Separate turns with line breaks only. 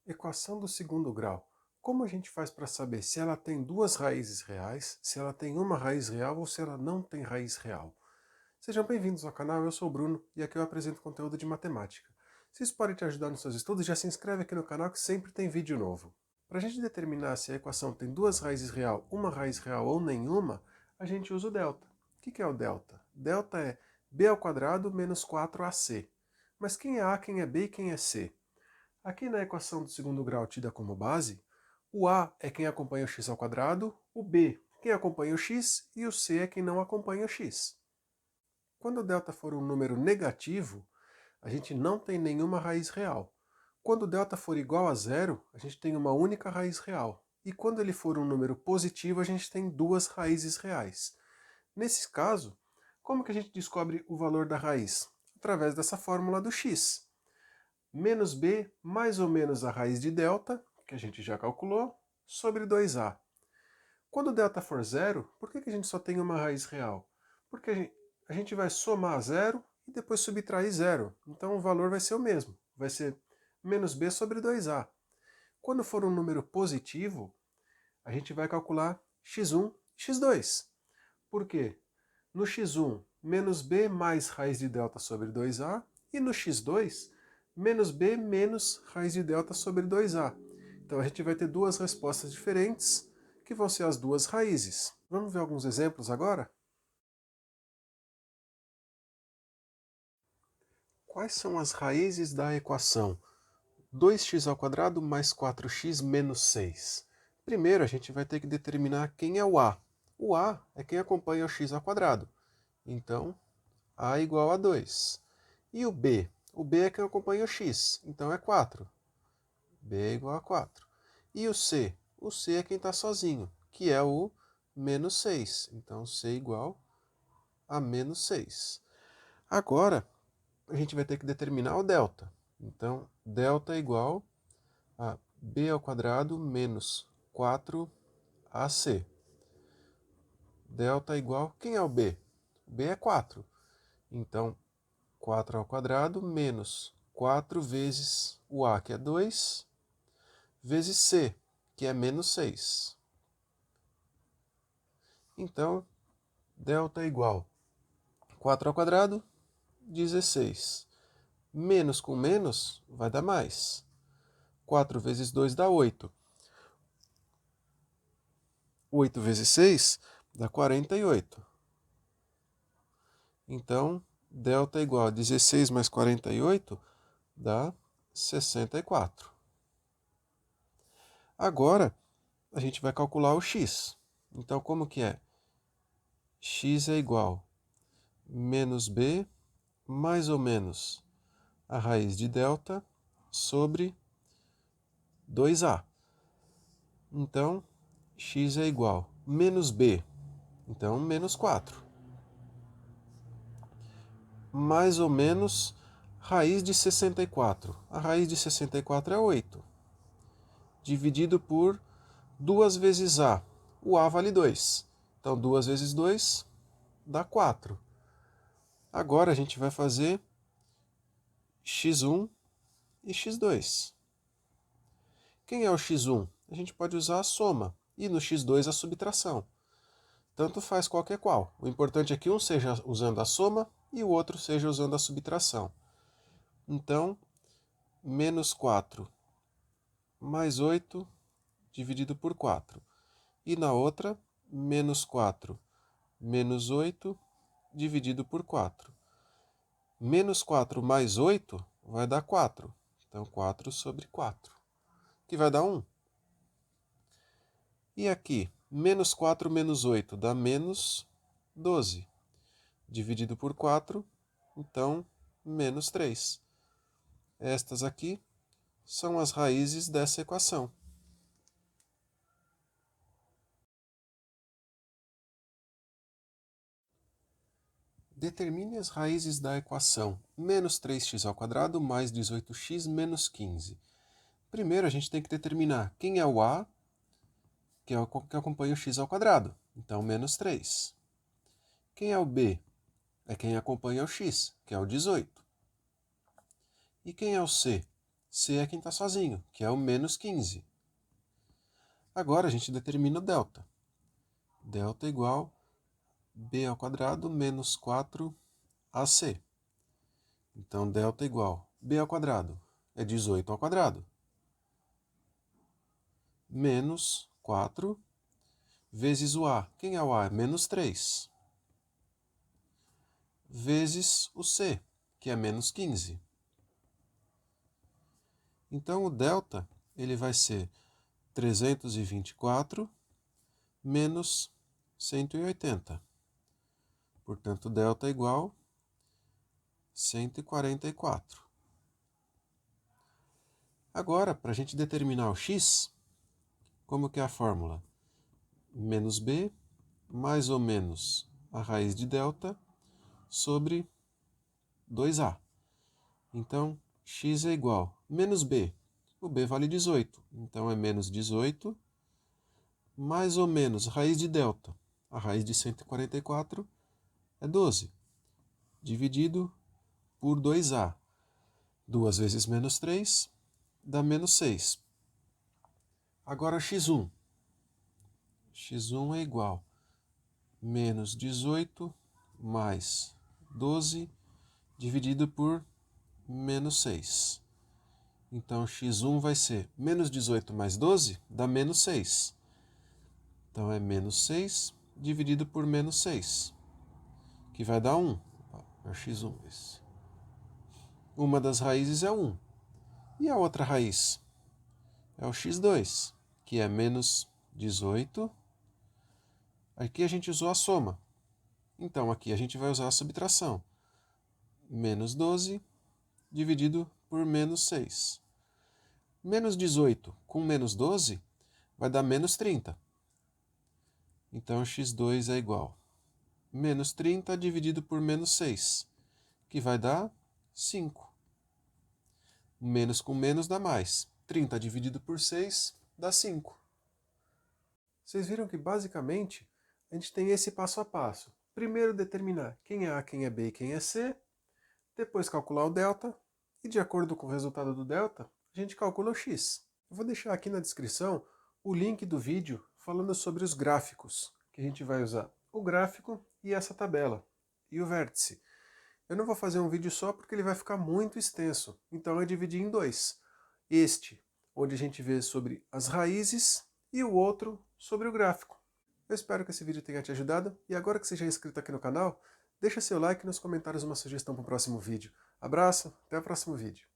Equação do segundo grau. Como a gente faz para saber se ela tem duas raízes reais, se ela tem uma raiz real ou se ela não tem raiz real? Sejam bem-vindos ao canal, eu sou o Bruno e aqui eu apresento conteúdo de matemática. Se isso pode te ajudar nos seus estudos, já se inscreve aqui no canal que sempre tem vídeo novo. Para a gente determinar se a equação tem duas raízes real, uma raiz real ou nenhuma, a gente usa o delta. O que é o delta? Delta é b ao quadrado menos 4ac. Mas quem é a, quem é b e quem é c? Aqui na equação do segundo grau tida como base, o a é quem acompanha o x ao quadrado, o b quem acompanha o x e o c é quem não acompanha o x. Quando o delta for um número negativo, a gente não tem nenhuma raiz real. Quando o delta for igual a zero, a gente tem uma única raiz real. E quando ele for um número positivo, a gente tem duas raízes reais. Nesse caso, como que a gente descobre o valor da raiz? Através dessa fórmula do x. Menos b mais ou menos a raiz de delta, que a gente já calculou, sobre 2a. Quando o delta for zero, por que a gente só tem uma raiz real? Porque a gente vai somar zero e depois subtrair zero. Então o valor vai ser o mesmo. Vai ser menos b sobre 2a. Quando for um número positivo, a gente vai calcular x1 e x2. Por quê? No x1, menos b mais raiz de delta sobre 2a. E no x2, menos b menos raiz de delta sobre 2a. Então a gente vai ter duas respostas diferentes, que vão ser as duas raízes. Vamos ver alguns exemplos agora? Quais são as raízes da equação 2x ao quadrado mais 4x menos 6? Primeiro a gente vai ter que determinar quem é o a. O a é quem acompanha o x ao quadrado. Então, a igual a 2. E o b? O b é quem acompanha o x, então é 4. B é igual a 4. E o c? O c é quem está sozinho, que é o menos 6. Então, c igual a menos 6. Agora, a gente vai ter que determinar o delta. Então, delta é igual a b ao quadrado menos 4ac. Delta é igual... Quem é o b? O b é 4. Então, 4 ao quadrado menos 4 vezes o a, que é 2, vezes c, que é menos 6. Então, delta é igual a 4 ao quadrado, 16. Menos com menos vai dar mais. 4 vezes 2 dá 8. 8 vezes 6 dá 48. Então, delta é igual a 16 mais 48 dá 64. Agora, a gente vai calcular o x. Então, como que é? X é igual a menos b mais ou menos a raiz de delta sobre 2a. Então, x é igual a menos b, então menos 4. Mais ou menos raiz de 64. A raiz de 64 é 8. Dividido por 2 vezes a. O a vale 2. Então, 2 vezes 2 dá 4. Agora a gente vai fazer x1 e x2. Quem é o x1? A gente pode usar a soma. E no x2 a subtração. Tanto faz qualquer qual. O importante é que um seja usando a soma e o outro seja usando a subtração. Então, menos 4 mais 8 dividido por 4. E na outra, menos 4 menos 8 dividido por 4. Menos 4 mais 8 vai dar 4. Então, 4 sobre 4, que vai dar 1. E aqui, menos 4 menos 8 dá menos 12. Dividido por 4, então, menos 3. Estas aqui são as raízes dessa equação. Determine as raízes da equação menos 3x ao quadrado mais 18x menos 15. Primeiro, a gente tem que determinar quem é o a, que é o que acompanha o x ao quadrado. Então, menos 3. Quem é o b? É quem acompanha o x, que é o 18. E quem é o c? C é quem está sozinho, que é o menos 15. Agora a gente determina o delta. Delta igual b ao quadrado menos 4ac. Então, delta igual b ao quadrado é 18 ao quadrado. Menos 4 vezes o a. Quem é o a? É menos 3. Vezes o c, que é menos 15. Então, o delta ele vai ser 324 menos 180. Portanto, delta é igual 144. Agora, para a gente determinar o x, como que é a fórmula? Menos b mais ou menos a raiz de delta sobre 2a. Então, x é igual a menos b. O b vale 18, então é menos 18, mais ou menos raiz de delta. A raiz de 144 é 12, dividido por 2a. 2 vezes menos 3 dá menos 6. Agora x1. x1 é igual a menos 18 mais 12 dividido por menos 6. Então, x1 vai ser menos 18 mais 12 dá menos 6. Então, é menos 6 dividido por menos 6, que vai dar 1. É o x1 esse. Uma das raízes é 1. E a outra raiz? É o x2, que é menos 18. Aqui a gente usou a soma. Então, aqui a gente vai usar a subtração. Menos 12 dividido por menos 6. Menos 18 com menos 12 vai dar menos 30. Então, x2 é igual a menos 30 dividido por menos 6, que vai dar 5. Menos com menos dá mais. 30 dividido por 6 dá 5. Vocês viram que, basicamente, a gente tem esse passo a passo. Primeiro determinar quem é A, quem é B e quem é C. Depois calcular o delta. E, de acordo com o resultado do delta, a gente calcula o x. Eu vou deixar aqui na descrição o link do vídeo falando sobre os gráficos que a gente vai usar. O gráfico e essa tabela. E o vértice. Eu não vou fazer um vídeo só porque ele vai ficar muito extenso. Então eu dividi em dois. Este, onde a gente vê sobre as raízes, e o outro sobre o gráfico. Eu espero que esse vídeo tenha te ajudado. E agora que você já é inscrito aqui no canal, deixa seu like e nos comentários uma sugestão para o próximo vídeo. Abraço, até o próximo vídeo.